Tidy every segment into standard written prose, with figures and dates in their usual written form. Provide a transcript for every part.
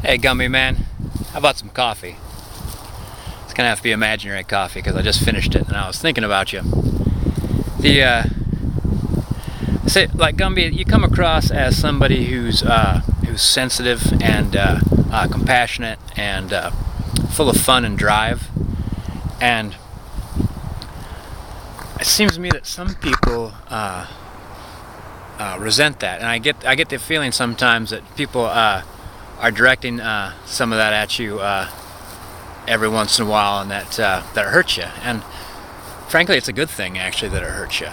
Hey Gumby Man, how about some coffee? It's gonna have to be imaginary coffee because I just finished it and I was thinking about you. Say, like Gumby, you come across as somebody who's sensitive and compassionate and full of fun and drive, and it seems to me that some people resent that, and I get the feeling sometimes that people are directing some of that at you every once in a while, and that it hurts you. And frankly, it's a good thing actually that it hurts you.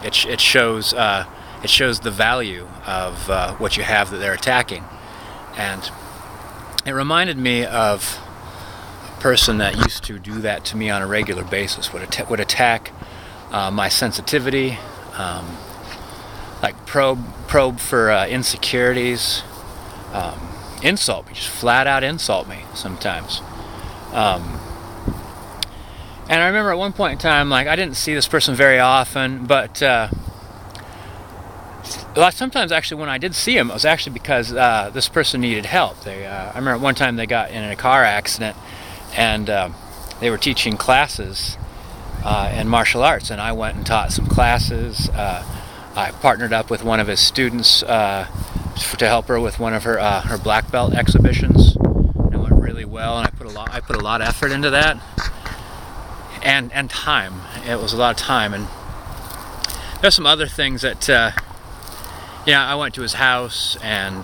It shows the value of what you have that they're attacking. And it reminded me of a person that used to do that to me on a regular basis. Would attack my sensitivity, like probe for insecurities. Insult me, just flat out insult me sometimes. And I remember at one point in time, like, I didn't see this person very often, but sometimes actually when I did see him, it was actually because this person needed help. I remember one time they got in a car accident, and they were teaching classes in martial arts, and I went and taught some classes. I partnered up with one of his students to help her with one of her black belt exhibitions. It went really well, and I put a lot of effort into that, and time. It was a lot of time, and there's some other things that I went to his house and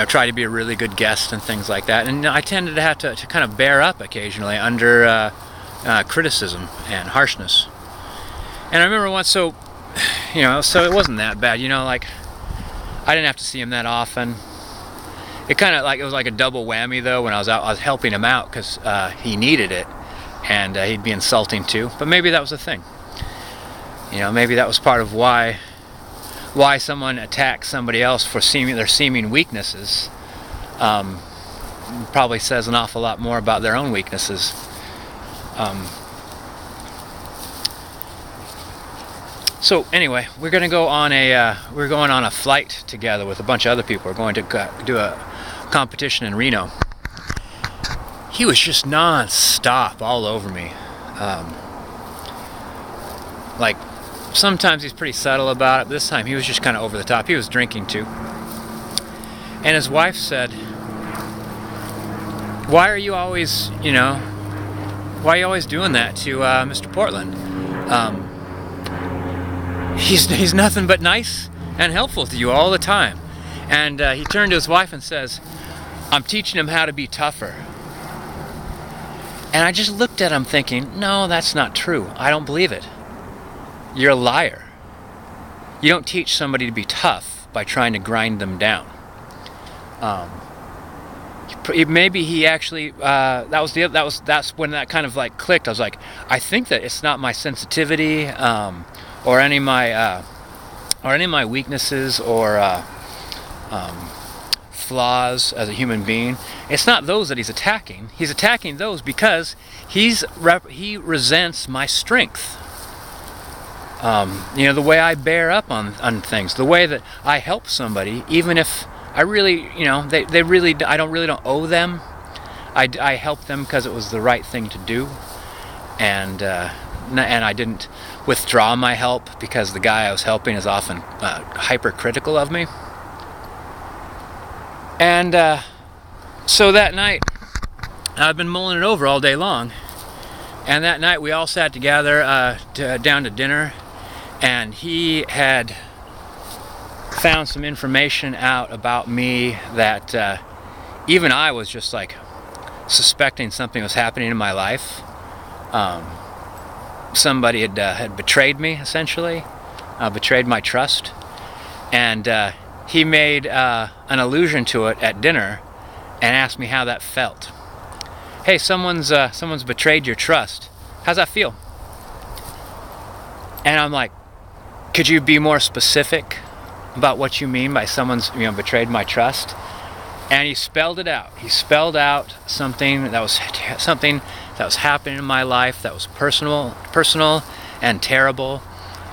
tried to be a really good guest and things like that, and I tended to have to kind of bear up occasionally under criticism and harshness. And I remember once, so it wasn't that bad, like, I didn't have to see him that often. It kind of it was like a double whammy though. When I was helping him out because he needed it, and he'd be insulting too. But maybe that was the thing. Maybe that was part of why someone attacks somebody else for their seeming weaknesses. Probably says an awful lot more about their own weaknesses. So anyway, we're going on a flight together with a bunch of other people. We're going to do a competition in Reno. He was just non-stop all over me. Like, sometimes he's pretty subtle about it, but this time he was just kind of over the top. He was drinking too. And his wife said, why are you always doing that to Mr. Portland? He's nothing but nice and helpful to you all the time. And he turned to his wife and says, I'm teaching him how to be tougher. And I just looked at him thinking, no, that's not true. I don't believe it. You're a liar. You don't teach somebody to be tough by trying to grind them down. Maybe he actually that's when that kind of like clicked. I was like, I think that it's not my sensitivity or any of my weaknesses or flaws as a human being. It's not those that he's attacking. He's attacking those because he resents my strength. The way I bear up on things, the way that I help somebody, even if I really, I don't owe them. I helped them because it was the right thing to do, and I didn't withdraw my help because the guy I was helping is often hypercritical of me. And so that night, I've been mulling it over all day long, and that night we all sat together down to dinner, and he had found some information out about me that even I was just like suspecting something was happening in my life. Somebody had betrayed me, essentially, betrayed my trust, and he made an allusion to it at dinner and asked me how that felt. Hey, someone's betrayed your trust. How's that feel? And I'm like, could you be more specific about what you mean by someone's betrayed my trust? And he spelled it out. He spelled out something that was happening in my life that was personal and terrible,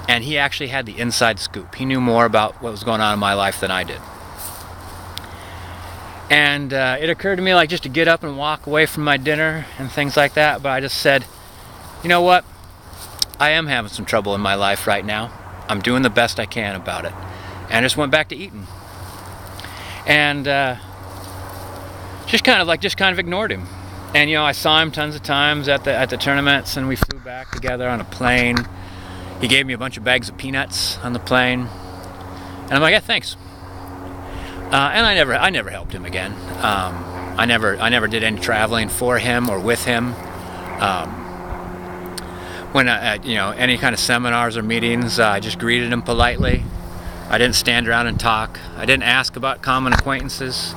and he actually had the inside scoop. He knew more about what was going on in my life than I did. And it occurred to me like just to get up and walk away from my dinner and things like that, but I just said, you know what, I am having some trouble in my life right now. I'm doing the best I can about it. And I just went back to eating. And just kind of ignored him. And I saw him tons of times at the tournaments, and we flew back together on a plane. He gave me a bunch of bags of peanuts on the plane. And I'm like, yeah, thanks. And I never helped him again. I never did any traveling for him or with him. When any kind of seminars or meetings, I just greeted him politely. I didn't stand around and talk. I didn't ask about common acquaintances.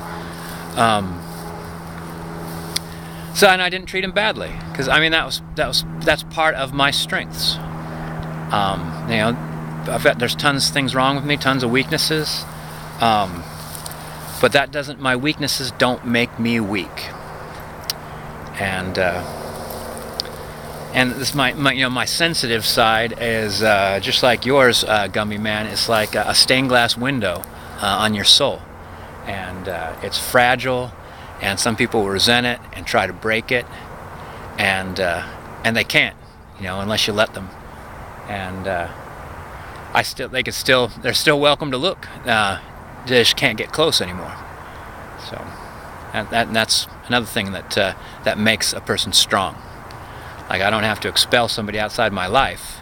And I didn't treat him badly, because I mean that's part of my strengths. There's tons of things wrong with me, tons of weaknesses. But my weaknesses don't make me weak. And this my sensitive side is just like yours, Gumby Man. It's like a stained glass window on your soul, and it's fragile. And some people will resent it and try to break it, and they can't, unless you let them. And they're still welcome to look. They just can't get close anymore. So, and that's another thing that makes a person strong. Like, I don't have to expel somebody outside my life,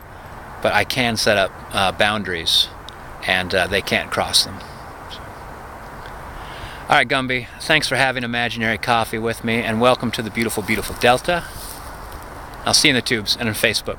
but I can set up boundaries, and they can't cross them. So. All right, Gumby, thanks for having imaginary coffee with me, and welcome to the beautiful, beautiful Delta. I'll see you in the tubes and on Facebook.